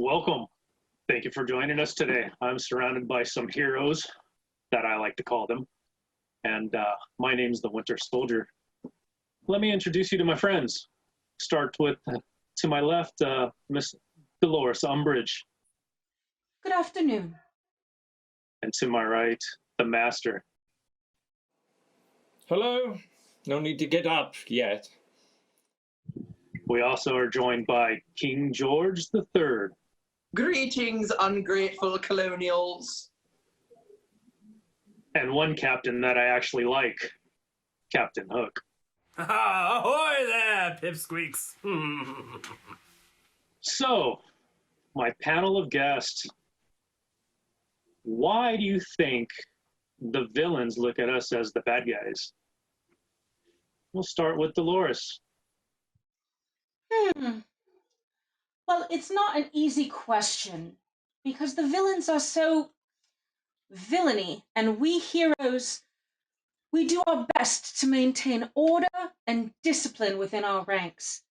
Welcome. Thank you for joining us today. I'm surrounded by some heroes that I like to call them. And my name's the Winter Soldier. Let me introduce you to my friends. Start with, to my left, Miss Dolores Umbridge. Good afternoon. And to my right, the Master. Hello. No need to get up yet. We also are joined by King George III. Greetings, ungrateful colonials. And one captain that I actually like, Captain Hook. Ahoy there, pipsqueaks. So, my panel of guests, why do you think the villains look at us as the bad guys? We'll start with Dolores. Well, it's not an easy question because the villains are so villainy, and we heroes, we do our best to maintain order and discipline within our ranks.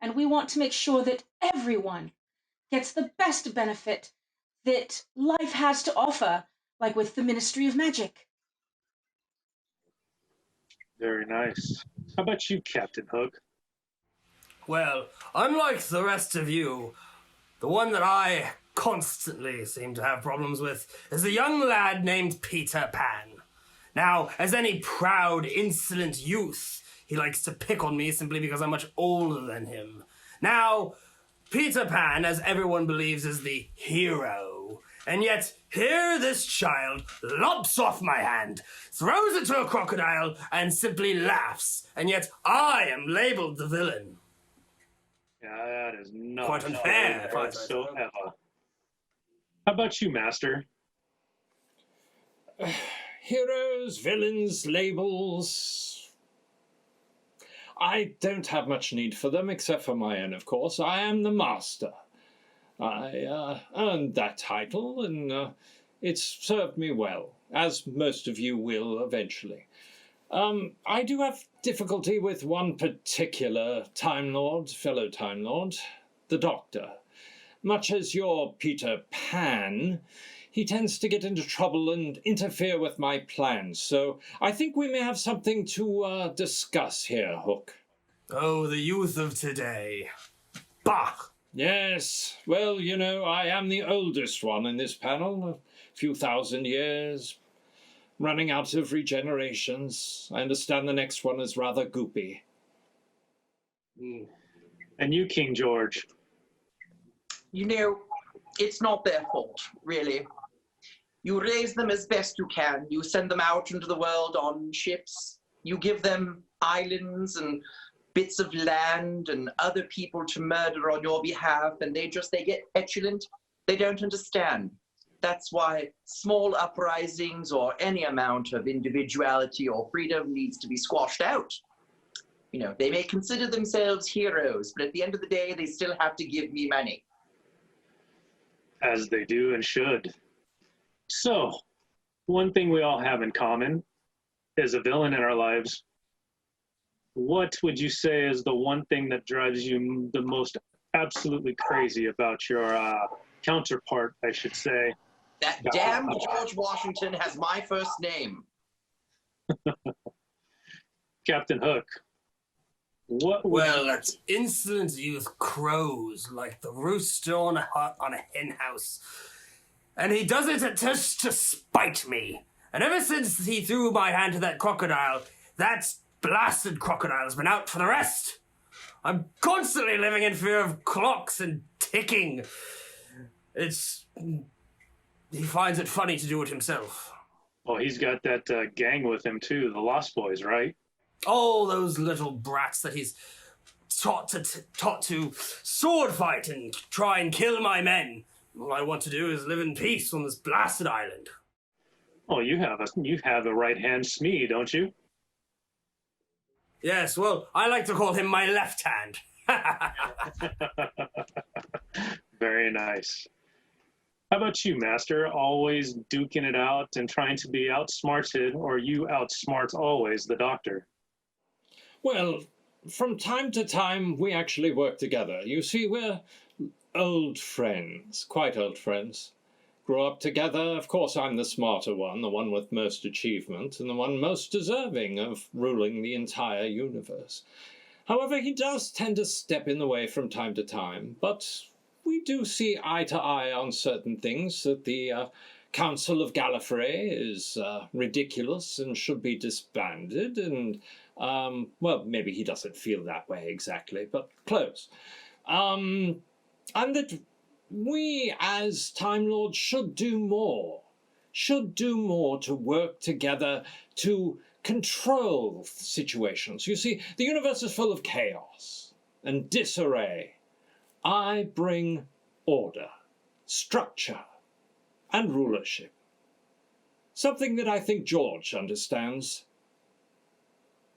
And we want to make sure that everyone gets the best benefit that life has to offer, like with the Ministry of Magic. Very nice. How about you, Captain Hook? Well, unlike the rest of you, the one that I constantly seem to have problems with is a young lad named Peter Pan. Now, as any proud, insolent youth, he likes to pick on me simply because I'm much older than him. Now, Peter Pan, as everyone believes, is the hero. And yet, here this child lops off my hand, throws it to a crocodile, and simply laughs. And yet, I am labeled the villain. Yeah, that is not Quite unfair, if I whatsoever. How about you, Master? Heroes, villains, labels. I don't have much need for them, except for my own, of course. I am the Master. I earned that title, and it's served me well, as most of you will eventually. I do have difficulty with one particular Time Lord, fellow Time Lord, the Doctor. Much as your Peter Pan, he tends to get into trouble and interfere with my plans, so I think we may have something to discuss here, Hook. Oh, the youth of today. Bah! Yes, well, you know, I am the oldest one in this panel, a few thousand years, running out of regenerations. I understand the next one is rather goopy. And you, King George? You know, it's not their fault, really. You raise them as best you can. You send them out into the world on ships. You give them islands and bits of land and other people to murder on your behalf, and they get petulant. They don't understand. That's why small uprisings or any amount of individuality or freedom needs to be squashed out. You know, they may consider themselves heroes, but at the end of the day, they still have to give me money. As they do and should. So, one thing we all have in common is a villain in our lives. What would you say is the one thing that drives you the most absolutely crazy about your counterpart, I should say? That damned George Washington has my first name. Captain Hook. Well, that insolent youth crows like the rooster on a hen house. And he does it just to spite me. And ever since he threw my hand to that crocodile, that blasted crocodile has been out for the rest. I'm constantly living in fear of clocks and ticking. He finds it funny to do it himself. Well, he's got that gang with him too, the Lost Boys, right? All those little brats that he's taught to sword fight and try and kill my men. All I want to do is live in peace on this blasted island. Oh, you have a right-hand Smee, don't you? Yes, well, I like to call him my left hand. Very nice. How about you, Master? Always duking it out and trying to be outsmarted, or you outsmart always the Doctor? Well, from time to time, we actually work together. You see, we're old friends, quite old friends. Grew up together. Of course, I'm the smarter one, the one with most achievement, and the one most deserving of ruling the entire universe. However, he does tend to step in the way from time to time, but we do see eye to eye on certain things, that the Council of Gallifrey is ridiculous and should be disbanded, and, well, maybe he doesn't feel that way exactly, but close. And that we, as Time Lords, should do more to work together to control situations. You see, the universe is full of chaos and disarray. I bring order, structure, and rulership. Something that I think George understands.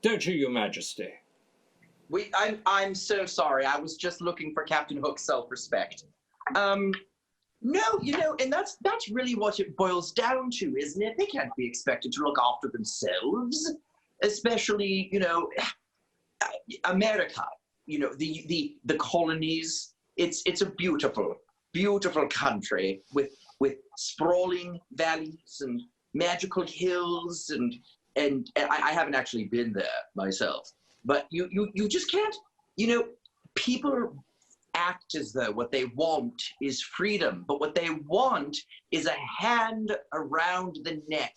Don't you, Your Majesty? I'm so sorry. I was just looking for Captain Hook's self-respect. No, and that's really what it boils down to, isn't it? They can't be expected to look after themselves, especially, America. The colonies. It's a beautiful, beautiful country with sprawling valleys and magical hills, and I haven't actually been there myself, but you just can't. People act as though what they want is freedom, but what they want is a hand around the neck,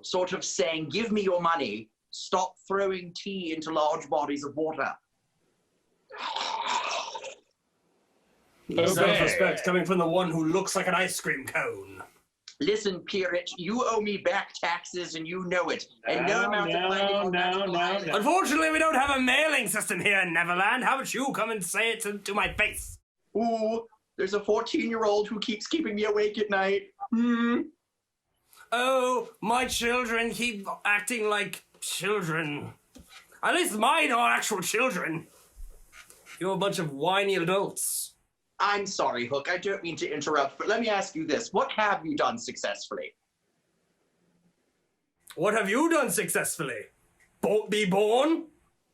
sort of saying, give me your money, stop throwing tea into large bodies of water. Self-respect coming from the one who looks like an ice cream cone. Listen, Pirate, you owe me back taxes and you know it. And no amount of finding on magical island. Unfortunately, we don't have a mailing system here in Neverland. How about you come and say it to my face? Ooh, there's a 14-year-old who keeps keeping me awake at night. Oh, my children keep acting like children. At least mine are actual children. You're a bunch of whiny adults. I'm sorry, Hook. I don't mean to interrupt, but let me ask you this. What have you done successfully? What have you done successfully? Be born?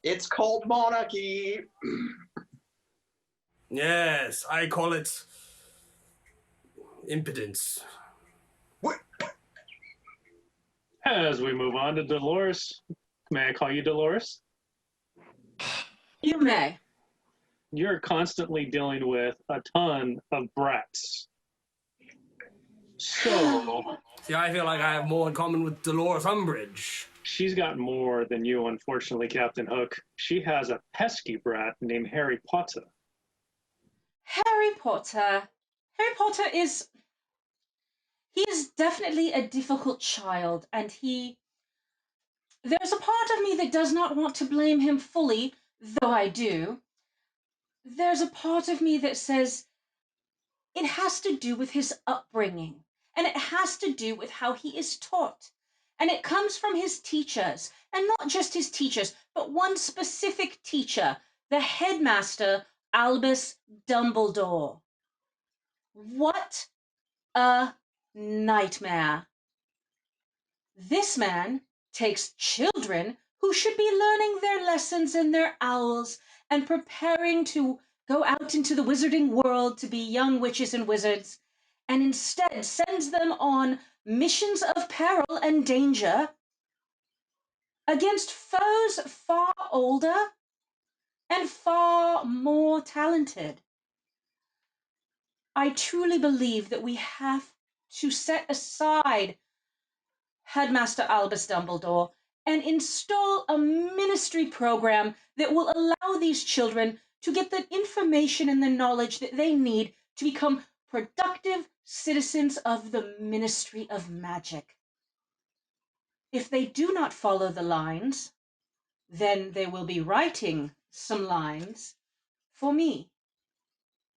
It's called monarchy. Yes, I call it impotence. What? As we move on to Dolores, may I call you Dolores? You may. You're constantly dealing with a ton of brats. So, See, I feel like I have more in common with Dolores Umbridge. she's got more than you, unfortunately, Captain Hook. She has a pesky brat named Harry Potter. Harry Potter. Harry Potter is definitely a difficult child, and there's a part of me that does not want to blame him fully, though I do. There's a part of me that says it has to do with his upbringing, and it has to do with how he is taught. And it comes from his teachers, and not just his teachers, but one specific teacher, the headmaster, Albus Dumbledore. What a nightmare. This man takes children who should be learning their lessons and their owls and preparing to go out into the wizarding world to be young witches and wizards, and instead sends them on missions of peril and danger against foes far older and far more talented. I truly believe that we have to set aside Headmaster Albus Dumbledore and install a ministry program that will allow these children to get the information and the knowledge that they need to become productive citizens of the Ministry of Magic. If they do not follow the lines, then they will be writing some lines for me,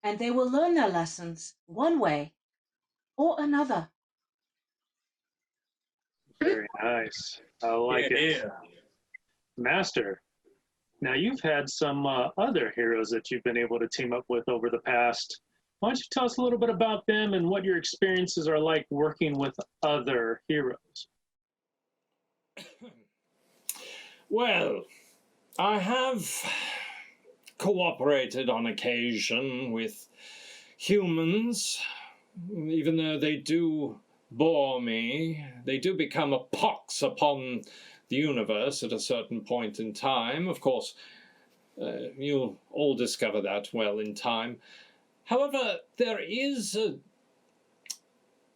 and they will learn their lessons one way or another. Very nice. I like it. Yeah. Master, now you've had some other heroes that you've been able to team up with over the past. Why don't you tell us a little bit about them and what your experiences are like working with other heroes? Well, I have cooperated on occasion with humans, even though they do bore me. They do become a pox upon the universe at a certain point in time. Of course, you'll all discover that well in time. However, there is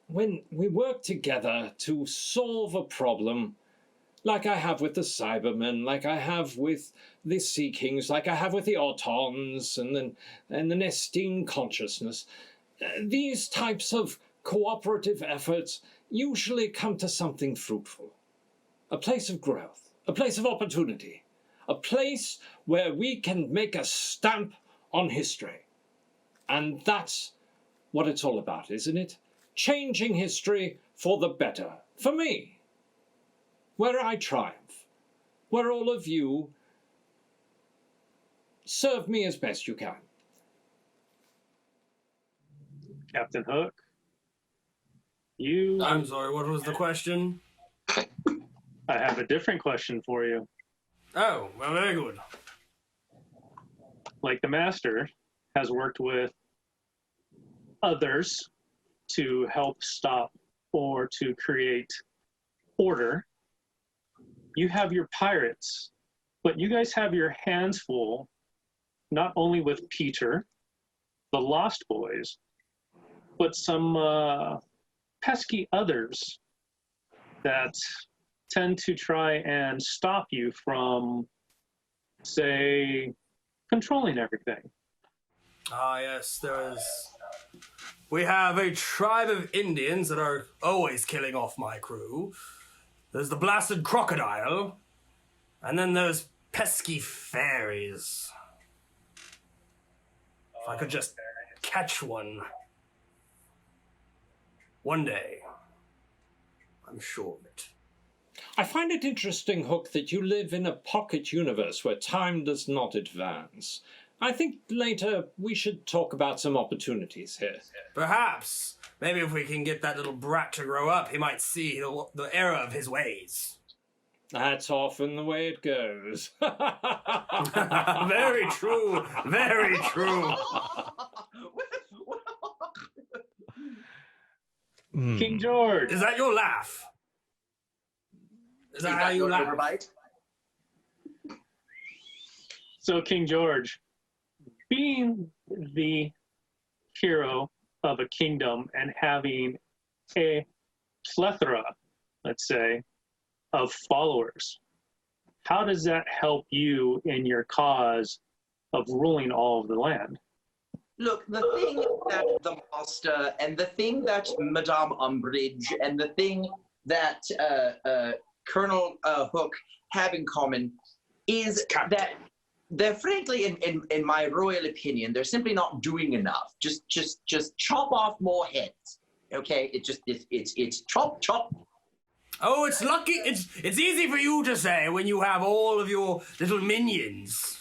when we work together to solve a problem, like I have with the Cybermen, like I have with the Sea Kings, like I have with the Autons and the Nestine consciousness, these types of cooperative efforts usually come to something fruitful. A place of growth, a place of opportunity, a place where we can make a stamp on history. And that's what it's all about, isn't it? Changing history for the better, for me. Where I triumph, where all of you serve me as best you can. Captain Hook, I'm sorry, what was the question? I have a different question for you. Oh, well, very good. Like the Master has worked with others to help stop or to create order. You have your pirates, but you guys have your hands full, not only with Peter, the Lost Boys, but some pesky others that tend to try and stop you from, say, controlling everything. Ah, yes, we have a tribe of Indians that are always killing off my crew. There's the blasted crocodile, and then those pesky fairies. If I could just catch one day, I'm sure of it. I find it interesting, Hook, that you live in a pocket universe where time does not advance. I think later we should talk about some opportunities here. Perhaps. Maybe if we can get that little brat to grow up, he might see the error of his ways. That's often the way it goes. Very true. Very true. King George! Is that your laugh? Is that how you laugh? Overbite? So, King George, being the hero of a kingdom and having a plethora, let's say, of followers, how does that help you in your cause of ruling all of the land? Look, the thing that the Master and the thing that Madame Umbridge and the thing that Colonel Hook have in common is that they're frankly, in my royal opinion, they're simply not doing enough. Just chop off more heads, okay? It's chop. Oh, it's lucky. It's easy for you to say when you have all of your little minions.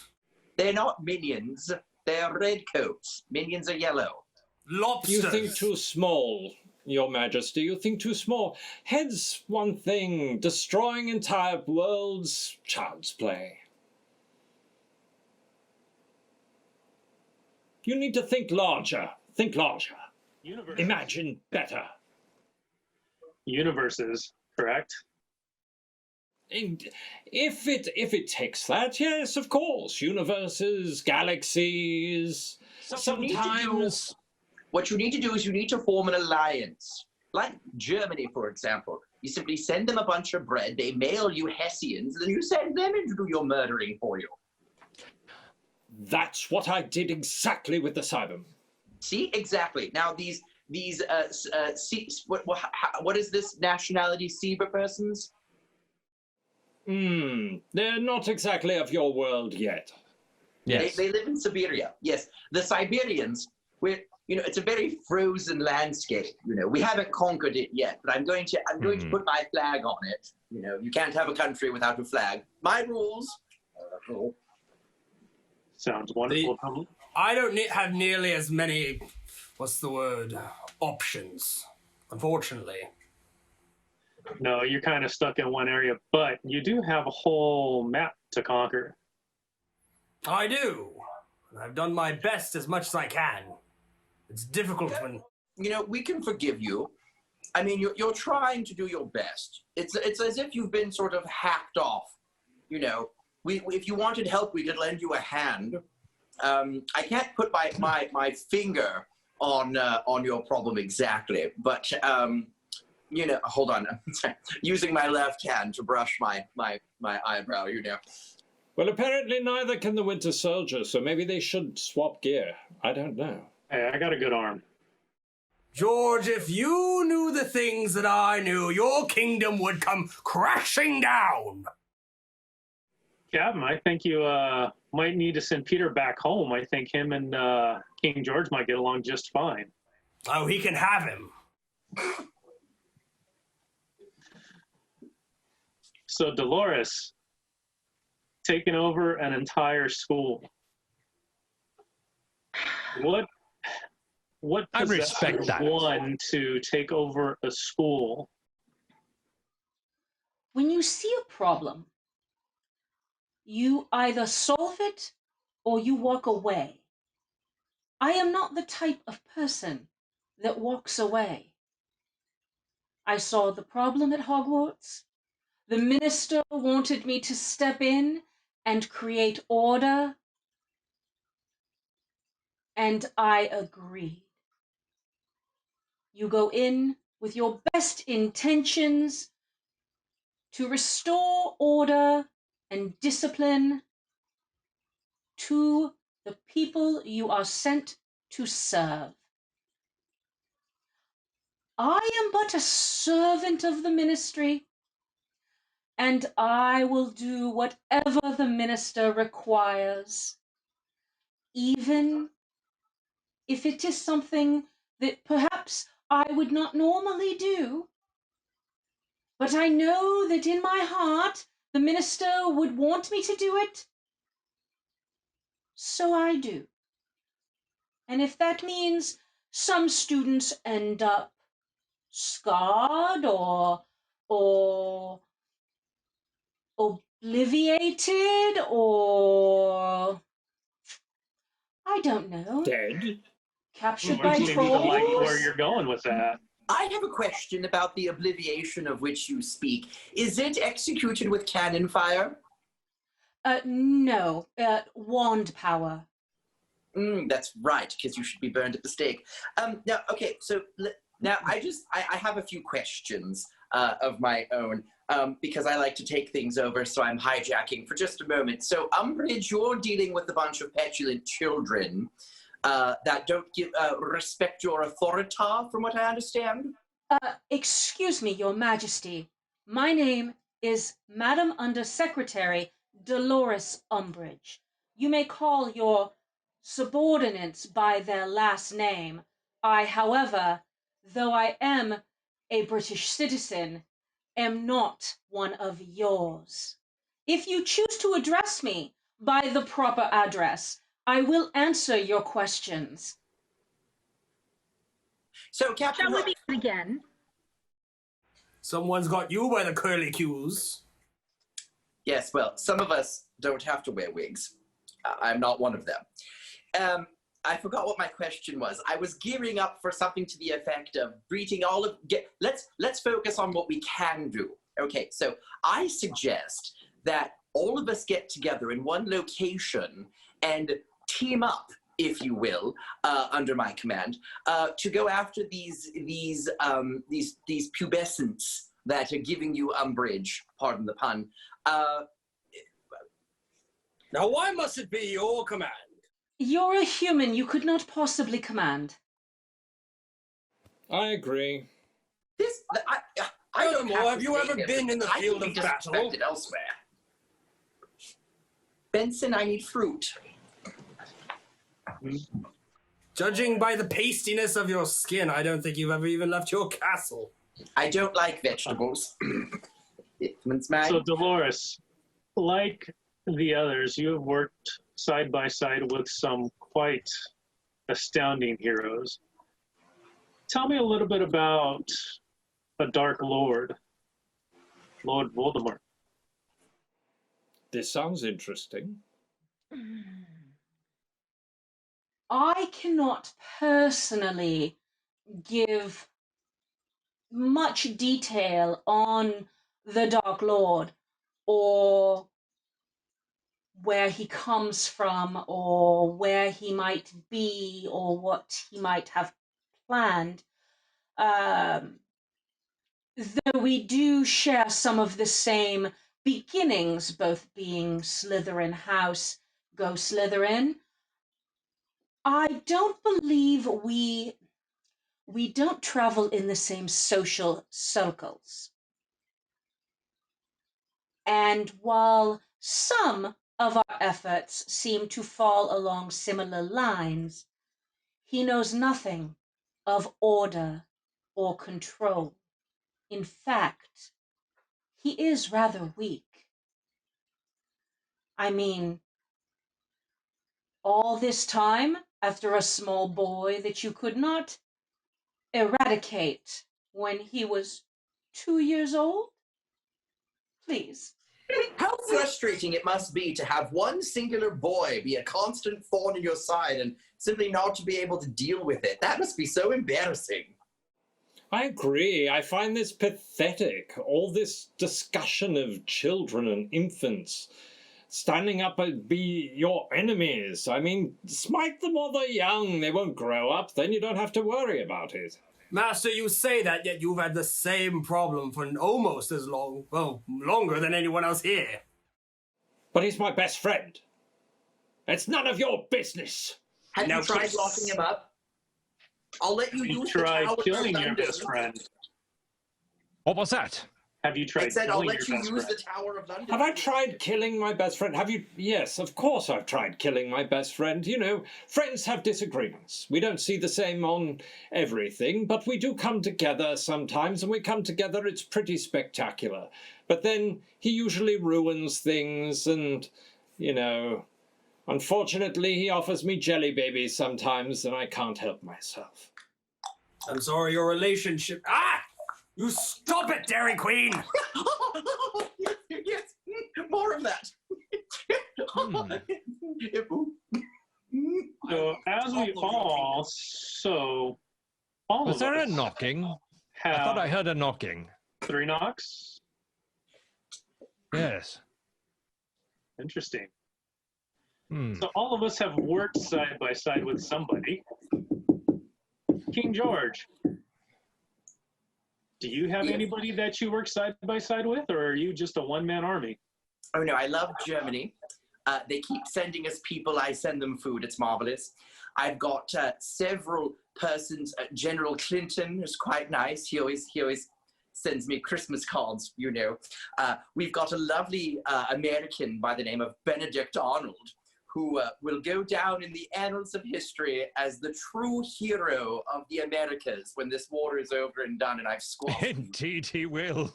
They're not minions. They're redcoats. Minions are yellow. Lobsters. You think too small, Your Majesty. You think too small. Heads one thing. Destroying entire worlds, child's play. You need to think larger. Think larger. Universes. Imagine better. Universes, correct? And if it takes that, yes, of course. Universes, galaxies. Sometimes. What you need to do is you need to form an alliance. Like Germany, for example. You simply send them a bunch of bread, they mail you Hessians, and then you send them in to do your murdering for you. That's what I did exactly with the Cybermen. See, exactly. Now what is this nationality, Cyber persons? They're not exactly of your world yet. Yes. They live in Siberia. Yes, the Siberians. It's a very frozen landscape. We haven't conquered it yet, but I'm going to put my flag on it. You can't have a country without a flag. My rules. Sounds wonderful. I don't have nearly as many, options, unfortunately. No, you're kind of stuck in one area, but you do have a whole map to conquer. I do. I've done my best as much as I can. It's difficult when... You know, we can forgive you. I mean, you're trying to do your best. It's as if you've been sort of hacked off. You know, if you wanted help, we could lend you a hand. I can't put my finger on your problem exactly, but you know, hold on. Using my left hand to brush my eyebrow, you know. Well, apparently neither can the Winter Soldier, so maybe they should swap gear. I don't know. Hey, I got a good arm. George, if you knew the things that I knew, your kingdom would come crashing down. Captain, I think you might need to send Peter back home. I think him and King George might get along just fine. Oh, he can have him. So Dolores, taking over an entire school. What I respect possesses that. one to take over a school? When you see a problem, you either solve it or you walk away. I am not the type of person that walks away. I saw the problem at Hogwarts. The minister wanted me to step in and create order, and I agreed. You go in with your best intentions to restore order and discipline to the people you are sent to serve. I am but a servant of the ministry, and I will do whatever the minister requires, even if it is something that perhaps I would not normally do. But I know that in my heart the minister would want me to do it, so I do. And if that means some students end up scarred or obliviated or I don't know, Dead? captured I by seem to like where trolls. you're going with that. I have a question about the obliviation of which you speak. Is it executed with cannon fire? No, wand power. That's right, because you should be burned at the stake. Now, okay, so now I have a few questions of my own because I like to take things over, so I'm hijacking for just a moment. So, Umbridge, you're dealing with a bunch of petulant children that don't respect your authority, from what I understand. Excuse me, Your Majesty. My name is Madam Under Secretary Dolores Umbridge. You may call your subordinates by their last name. I, however, though I am a British citizen, am not one of yours. If you choose to address me by the proper address, I will answer your questions. So, Captain Shall we Hook, begin again? Someone's got you by the curly cues. yes, well, some of us don't have to wear wigs. I'm not one of them. I forgot what my question was. I was gearing up for something to the effect of greeting all of. Let's focus on what we can do. Okay, so I suggest that all of us get together in one location and team up, if you will, under my command, to go after these pubescents that are giving you umbrage. Pardon the pun. Now, why must it be your command? You're a human you could not possibly command. I agree. I don't Furthermore, have you to ever say been in the I field can be of battle? disrespected elsewhere. Benson, I need fruit. Judging by the pastiness of your skin, I don't think you've ever even left your castle. I don't like vegetables. It's mine. So Dolores, like the others, you have worked side by side with some quite astounding heroes. Tell me a little bit about a Dark Lord, Lord Voldemort. This sounds interesting. I cannot personally give much detail on the Dark Lord or where he comes from or where he might be or what he might have planned. Though we do share some of the same beginnings, both being Slytherin House, go Slytherin, I don't believe we don't travel in the same social circles. And while some of our efforts seem to fall along similar lines, he knows nothing of order or control. In fact, he is rather weak. I mean, all this time after a small boy that you could not eradicate when he was 2 years old? Please. How frustrating it must be to have one singular boy be a constant thorn in your side and simply not to be able to deal with it. That must be so embarrassing. I agree. I find this pathetic. All this discussion of children and infants standing up and be your enemies. I mean, smite them while they're young. They won't grow up. Then you don't have to worry about it. Master, you say that, yet you've had the same problem for almost as long, well, longer than anyone else here. But he's my best friend. It's none of your business. Have you tried locking him up? I'll let you use the tried tower killing of your London. best friend. What was that? Have you I tried said I'll killing let you your best use friend? the Tower of London. Have I tried killing my best friend? Have you? Yes, of course I've tried killing my best friend. You know, friends have disagreements. We don't see the same on everything, but we do come together sometimes, and we come together, it's pretty spectacular. But then he usually ruins things, and, you know, unfortunately he offers me jelly babies sometimes, and I can't help myself. I'm sorry, your relationship... Ah! You stop it, Dairy Queen! Yes, more of that. So, as we all, all Was of there a us knocking? I have thought I heard a knocking. 3 knocks. Yes. Interesting. Hmm. So all of us have worked side by side with somebody. King George, do you have anybody that you work side by side with, or are you just a one-man army? Oh no, I love Germany. They keep sending us people. I send them food. It's marvelous. I've got several persons. General Clinton is quite nice. He always sends me Christmas cards, you know. We've got a lovely American by the name of Benedict Arnold, who will go down in the annals of history as the true hero of the Americas when this war is over and done and I've squashed him. Indeed he will.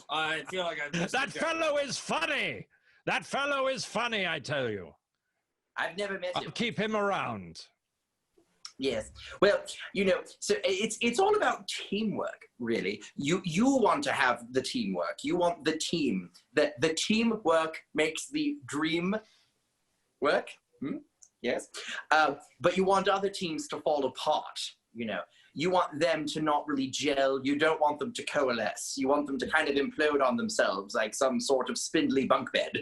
I feel like I've missed That the fellow is funny. That fellow is funny, I tell you. I've never met him. I'll keep him around. Yes. Well, you know, so it's all about teamwork, really. You want to have the teamwork. You want the team. The teamwork makes the dream work. Yes. But you want other teams to fall apart, you know. You want them to not really gel. You don't want them to coalesce. You want them to kind of implode on themselves like some sort of spindly bunk bed.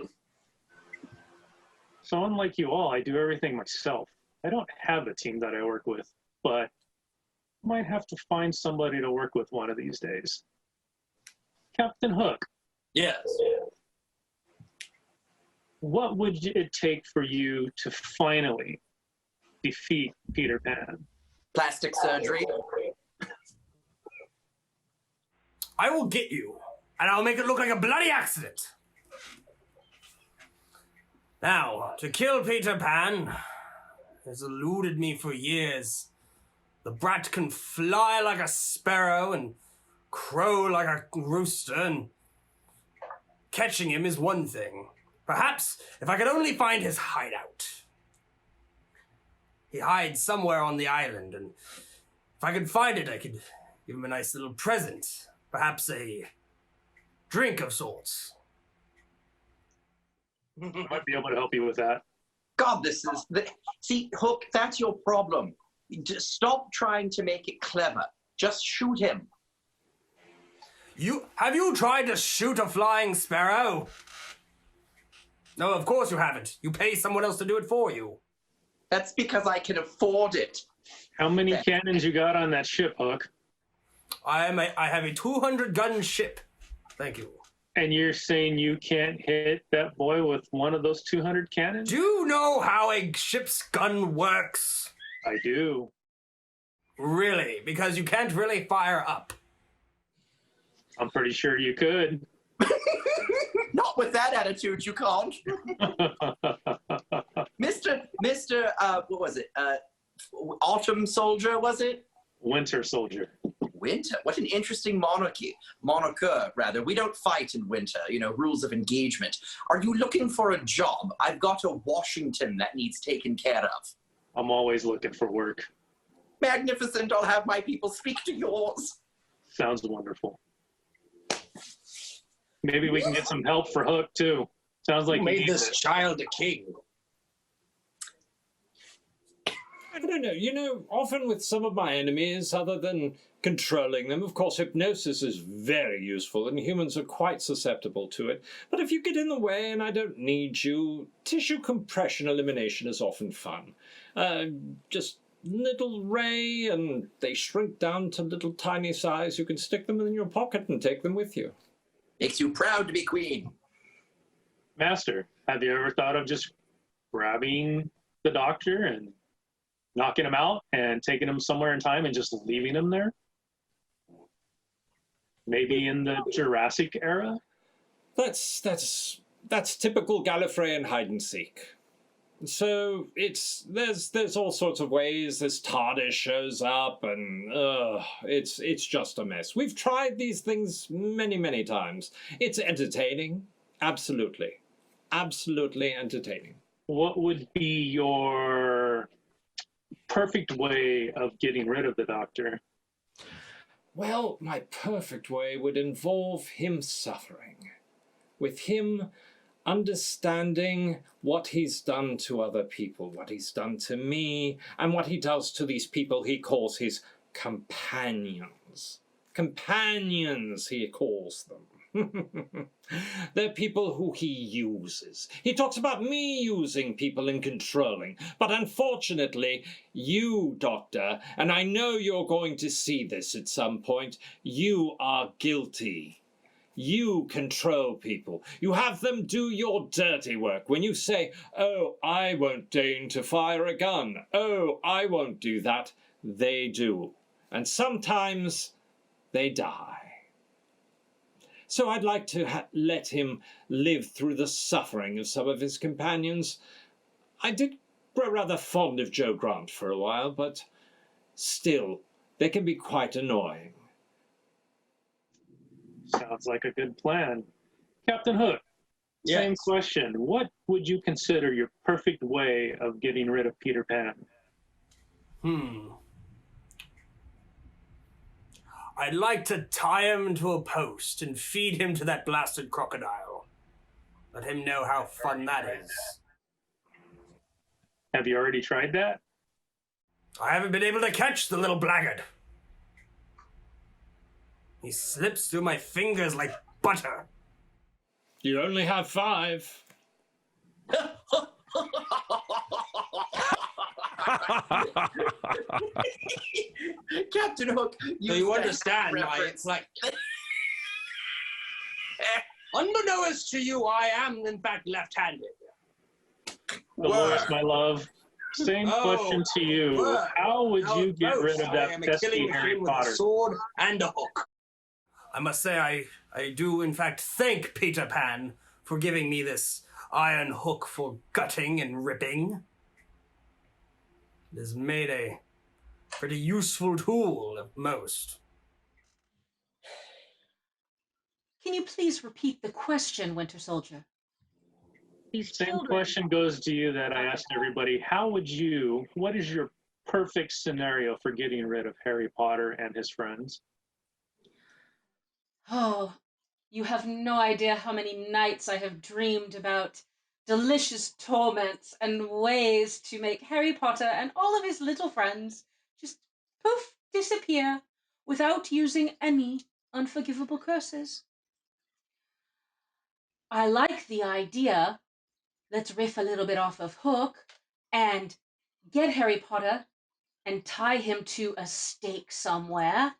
So unlike you all, I do everything myself. I don't have a team that I work with, but I might have to find somebody to work with one of these days. Captain Hook, Yes. what would it take for you to finally defeat Peter Pan? Plastic surgery. I will get you, and I'll make it look like a bloody accident. Now, to kill Peter Pan has eluded me for years. The brat can fly like a sparrow and crow like a rooster, and catching him is one thing. Perhaps if I could only find his hideout. He hides somewhere on the island, and if I could find it, I could give him a nice little present. Perhaps a drink of sorts. I might be able to help you with that. God, see, Hook, that's your problem. Just stop trying to make it clever. Just shoot him. Have you tried to shoot a flying sparrow? No, of course you haven't. You pay someone else to do it for you. That's because I can afford it. How many cannons you got on that ship, Hook? I have a 200-gun ship. Thank you. And you're saying you can't hit that boy with one of those 200 cannons? Do you know how a ship's gun works? I do. Really? Because you can't really fire up. I'm pretty sure you could. Not with that attitude, you can't. Mr. What was it? Autumn Soldier, was it? Winter Soldier. Winter? What an interesting moniker, rather. We don't fight in winter, rules of engagement. Are you looking for a job? I've got a Washington that needs taken care of. I'm always looking for work. Magnificent. I'll have my people speak to yours. Sounds wonderful. Maybe we can get some help for Hook, too. Sounds like Who made this child a king? I don't know. Often with some of my enemies, other than controlling them, of course, hypnosis is very useful, and humans are quite susceptible to it. But if you get in the way and I don't need you, tissue compression elimination is often fun. Just little ray, and they shrink down to little tiny size. You can stick them in your pocket and take them with you. Makes you proud to be queen. Master, have you ever thought of just grabbing the doctor and knocking him out and taking him somewhere in time and just leaving him there? Maybe in the Jurassic era? That's typical Gallifreyan hide and seek. So there's all sorts of ways. This TARDIS shows up, and it's just a mess. We've tried these things many, many times. It's entertaining, absolutely entertaining. What would be your perfect way of getting rid of the doctor? Well, my perfect way would involve him suffering, with him understanding what he's done to other people, what he's done to me, and what he does to these people he calls his companions. Companions, he calls them. They're people who he uses. He talks about me using people and controlling, but unfortunately, you, Doctor, and I know you're going to see this at some point, you are guilty. You control people. You have them do your dirty work. When you say, oh, I won't deign to fire a gun. Oh, I won't do that. They do. And sometimes they die. So I'd like to let him live through the suffering of some of his companions. I did grow rather fond of Joe Grant for a while, but still, they can be quite annoying. Sounds like a good plan. Captain Hook, same question. What would you consider your perfect way of getting rid of Peter Pan? I'd like to tie him to a post and feed him to that blasted crocodile. Let him know how fun that is. Have you already tried that? I haven't been able to catch the little blackguard. He slips through my fingers like butter. You only have 5. Captain Hook, you understand, it's like... Unbeknownst to you, I am, in fact, left-handed. Dolores, my love, same question to you. How would you get rid of that pesky Harry Potter? With a sword and a hook. I must say I do in fact thank Peter Pan for giving me this iron hook for gutting and ripping. It has made a pretty useful tool at most. Can you please repeat the question, Winter Soldier? Same question goes to you that I asked everybody. What is your perfect scenario for getting rid of Harry Potter and his friends? Oh, you have no idea how many nights I have dreamed about delicious torments and ways to make Harry Potter and all of his little friends just poof disappear without using any unforgivable curses. I like the idea. Let's riff a little bit off of Hook and get Harry Potter and tie him to a stake somewhere.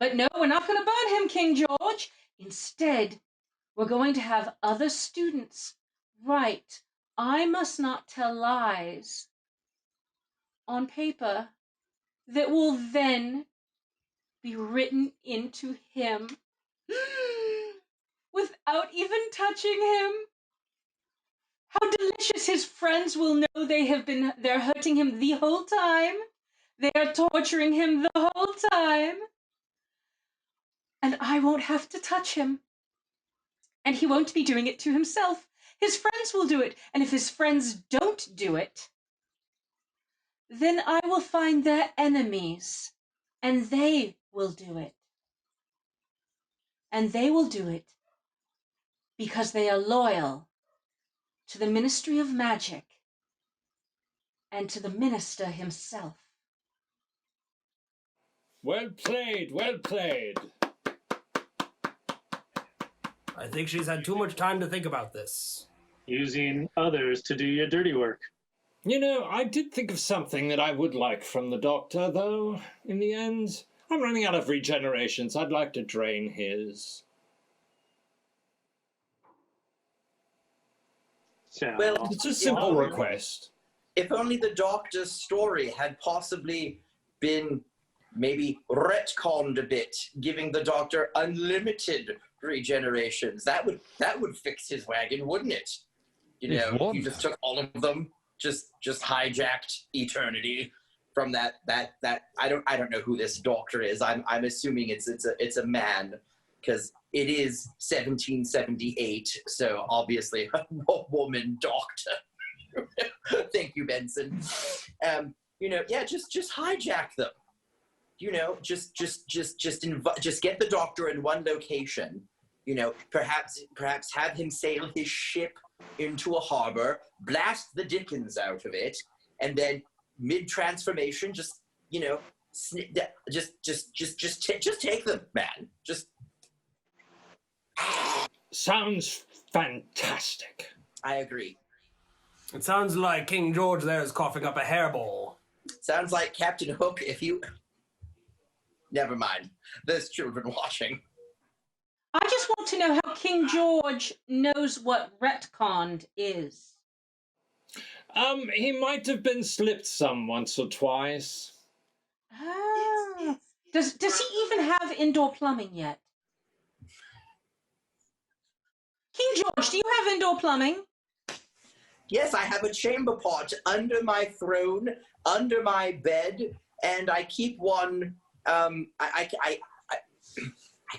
But no, we're not going to burn him, King George. Instead, we're going to have other students write, "I must not tell lies" on paper that will then be written into him without even touching him. How delicious his friends will know they're hurting him the whole time. They are torturing him the whole time. And I won't have to touch him. And he won't be doing it to himself. His friends will do it. And if his friends don't do it, then I will find their enemies. And they will do it. And they will do it because they are loyal to the Ministry of Magic and to the minister himself. Well played, well played. I think she's had too much time to think about this. Using others to do your dirty work. You know, I did think of something that I would like from the Doctor, though, in the end. I'm running out of regenerations. I'd like to drain his. So, Well, It's a simple request. If only the Doctor's story had possibly been maybe retconned a bit, giving the Doctor unlimited regenerations. That would fix his wagon, wouldn't it? You know, you just took all of them, just hijacked eternity from that. I don't know who this Doctor is. I'm assuming it's a man, because it is 1778, so obviously a woman Doctor. Thank you, Benson. You know, yeah, just hijack them. You know, just get the Doctor in one location. You know, perhaps have him sail his ship into a harbor, blast the dickens out of it, and then mid-transformation, just take them, man. Just Sounds fantastic. I agree. It sounds like King George there is coughing up a hairball. Sounds like Captain Hook. If you never mind, there's children watching. I just want to know how King George knows what retconned is. He might have been slipped some once or twice. Ah. Does he even have indoor plumbing yet? King George, do you have indoor plumbing? Yes, I have a chamber pot under my throne, under my bed, and I keep one. I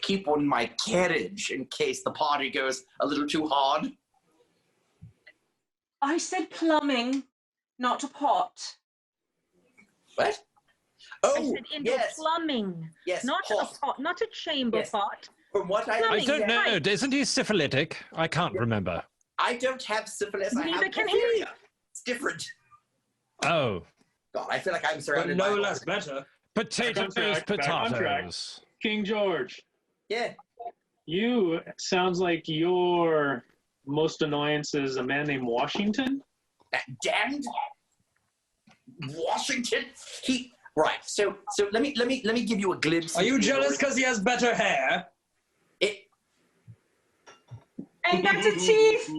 keep one in my carriage in case the party goes a little too hard. I said plumbing, not a pot. What? Oh, I said indoor yes. plumbing. Yes, Not pot. a pot, not a chamber Yes. pot. From what I Plumbing, I don't know. right. Isn't he syphilitic? I can't remember. I don't have syphilis. I Neither have can diphtheria. It's different. Oh. God, I feel like I'm But surrounded no by less better. Potatoes, Back on track. potatoes. King George, Yeah. you sounds like your most annoyance is a man named Washington. That damned Washington. Right. So let me give you a glimpse. Are you jealous because he has better hair? It, And better teeth.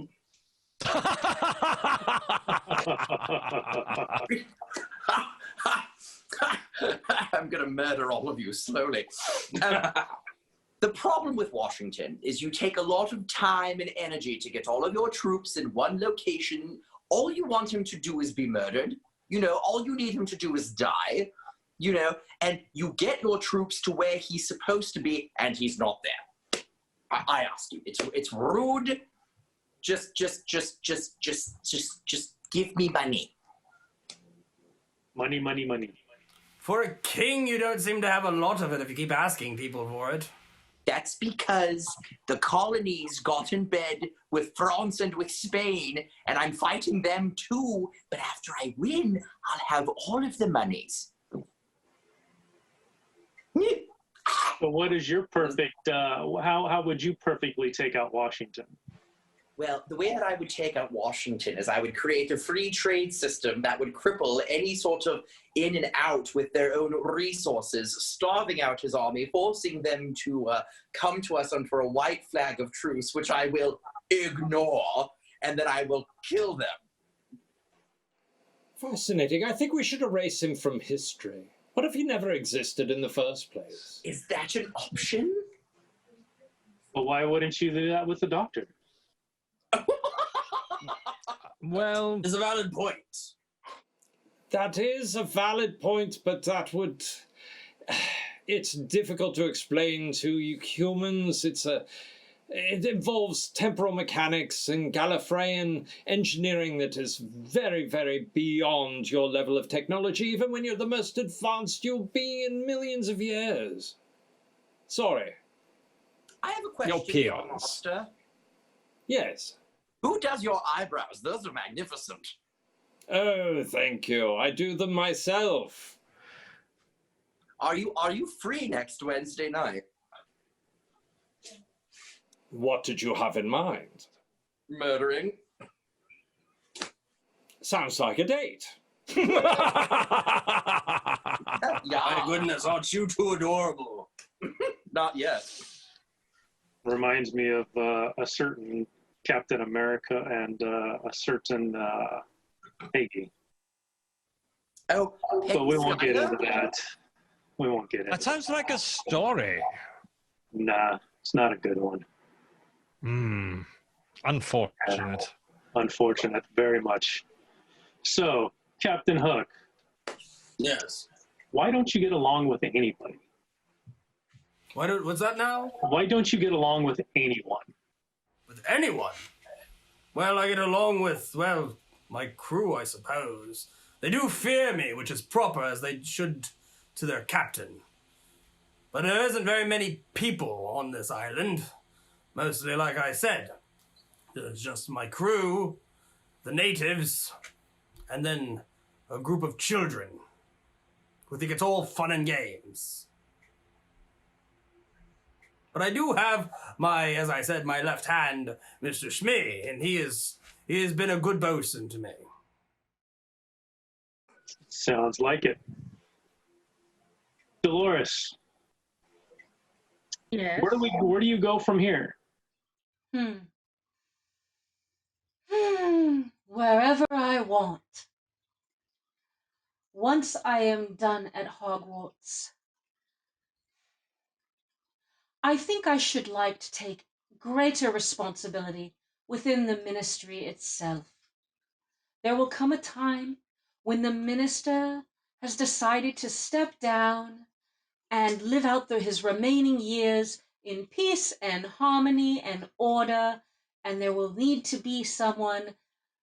I'm going to murder all of you slowly. The problem with Washington is you take a lot of time and energy to get all of your troops in one location. All you want him to do is be murdered. You know, all you need him to do is die. You know, and you get your troops to where he's supposed to be, and he's not there. I asked you. It's rude. Just give me money. Money. For a king, you don't seem to have a lot of it if you keep asking people for it. That's because the colonies got in bed with France and with Spain, and I'm fighting them too. But after I win, I'll have all of the monies. So what is your perfect, how would you perfectly take out Washington? Well, the way that I would take out Washington is I would create a free trade system that would cripple any sort of in and out with their own resources, starving out his army, forcing them to come to us under a white flag of truce, which I will ignore, and then I will kill them. Fascinating. I think we should erase him from history. What if he never existed in the first place? Is that an option? Well, why wouldn't you do that with the Doctor? Well, It's a valid point. That is a valid point, but that would... It's difficult to explain to you humans. It involves temporal mechanics and Gallifreyan engineering that is very, very beyond your level of technology. Even when you're the most advanced you'll be in millions of years. Sorry. I have a question, Your peons. Master. Yes. Who does your eyebrows? Those are magnificent. Oh, thank you. I do them myself. Are you free next Wednesday night? What did you have in mind? Murdering. Sounds like a date. My goodness, aren't you too adorable? Not yet. Reminds me of a certain Captain America and a certain Peggy. Oh, But we won't get Skyler? into that. We won't get into that sounds like a story. Nah, it's not a good one. Unfortunate. Unfortunate, very much. So, Captain Hook, Yes. why don't you get along with anybody? What's that now? Why don't you get along with anyone? With anyone? Well, I get along with, well, my crew, I suppose. They do fear me, which is proper, as they should to their captain. But there isn't very many people on this island. Mostly, like I said, there's just my crew, the natives, and then a group of children who think it's all fun and games. But I do have my, as I said, my left hand, Mr. Shmee, and he has been a good bosun to me. Sounds like it. Dolores, Yes. where do you go from here? Wherever I want. Once I am done at Hogwarts, I think I should like to take greater responsibility within the ministry itself. There will come a time when the minister has decided to step down and live out his remaining years in peace and harmony and order, and there will need to be someone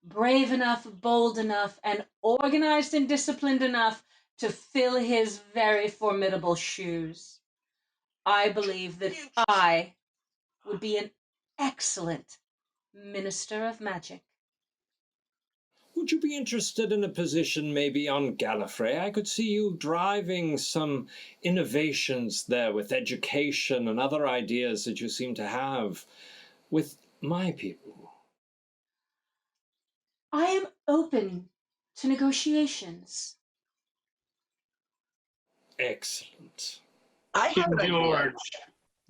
brave enough, bold enough, and organized and disciplined enough to fill his very formidable shoes. I believe that I would be an excellent minister of magic. Would you be interested in a position maybe on Gallifrey? I could see you driving some innovations there with education and other ideas that you seem to have with my people. I am open to negotiations. Excellent. I have an idea. George.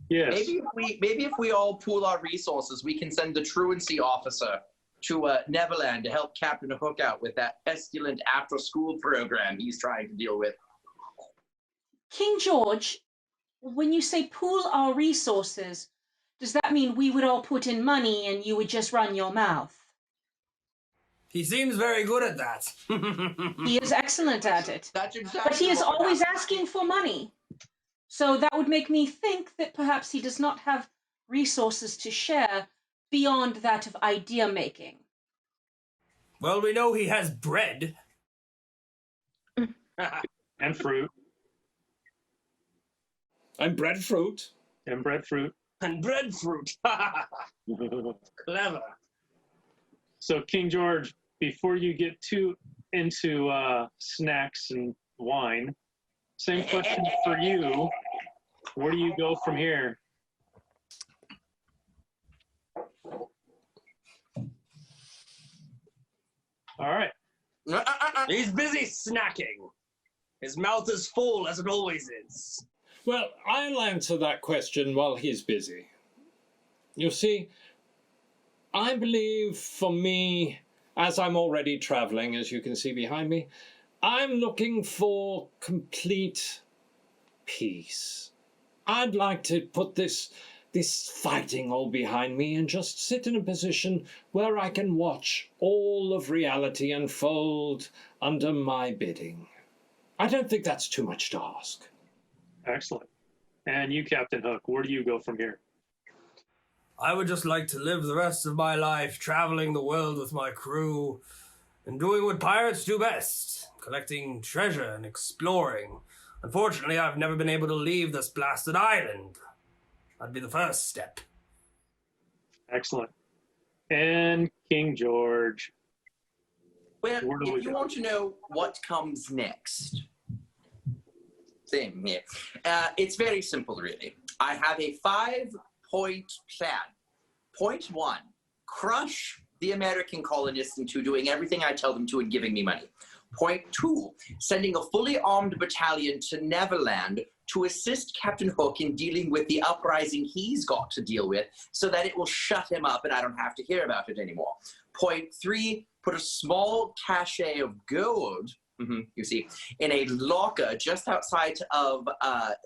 Yes. Maybe if we all pool our resources, we can send the truancy officer to Neverland to help Captain Hook out with that pestilent after-school program he's trying to deal with. King George, when you say pool our resources, does that mean we would all put in money and you would just run your mouth? He seems very good at that. He is excellent at it. That's exactly But he is what would always happen. asking for money. So that would make me think that perhaps he does not have resources to share beyond that of idea making. Well, we know he has bread. And fruit. And breadfruit. And breadfruit. And breadfruit. Clever. So, King George, before you get too into snacks and wine, same question for you. Where do you go from here? All right. He's busy snacking. His mouth is full, as it always is. Well, I'll answer that question while he's busy. You see, I believe for me, as I'm already traveling, as you can see behind me, I'm looking for complete peace. I'd like to put this fighting all behind me and just sit in a position where I can watch all of reality unfold under my bidding. I don't think that's too much to ask. Excellent. And you, Captain Hook, where do you go from here? I would just like to live the rest of my life traveling the world with my crew and doing what pirates do best, collecting treasure and exploring. Unfortunately, I've never been able to leave this blasted island. That'd be the first step. Excellent. And King George. Well, Where do we if you go? want to know what comes next, same here. It's very simple, really. I have a 5-point plan. Point 1, crush the American colonists into doing everything I tell them to and giving me money. Point 2, sending a fully armed battalion to Neverland to assist Captain Hook in dealing with the uprising he's got to deal with so that it will shut him up and I don't have to hear about it anymore. Point 3, put a small cachet of gold, you see, in a locker just outside of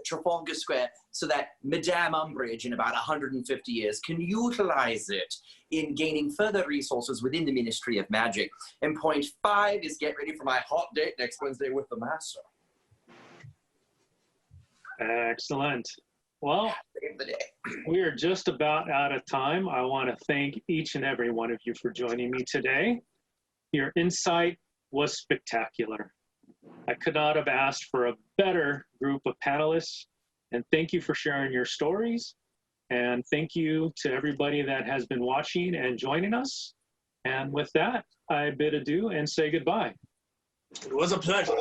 Trafalgar Square so that Madame Umbridge in about 150 years can utilize it in gaining further resources within the Ministry of Magic. And point 5 is get ready for my hot date next Wednesday with the Master. Excellent. Well, Save the day. we are just about out of time. I want to thank each and every one of you for joining me today. Your insight was spectacular. I could not have asked for a better group of panelists. And thank you for sharing your stories. And thank you to everybody that has been watching and joining us. And with that, I bid adieu and say goodbye. It was a pleasure.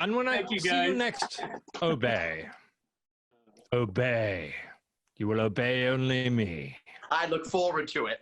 And when Thank I you, see guys. you next, obey. Obey. You will obey only me. I look forward to it.